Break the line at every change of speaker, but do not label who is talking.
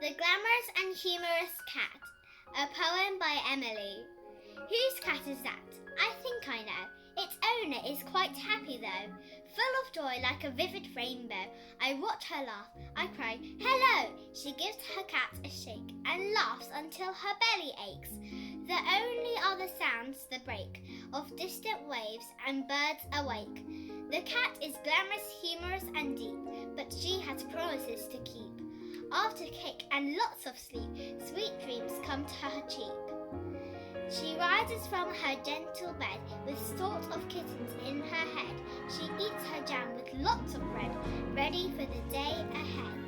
The Glamorous and Humorous Cat, a poem by Emily. Whose cat is that? I think I know. Its owner is quite happy though, full of joy like a vivid rainbow. I watch her laugh. I cry, hello! She gives her cat a shake and laughs until her belly aches. The only other sounds the break of distant waves and birds awake. The cat is glamorous, humorous and deep, but she has promises to keep. After cake and lots of sleep, sweet dreams come to her cheek. She rises from her gentle bed with thoughts of kittens in her head. She eats her jam with lots of bread, ready for the day ahead.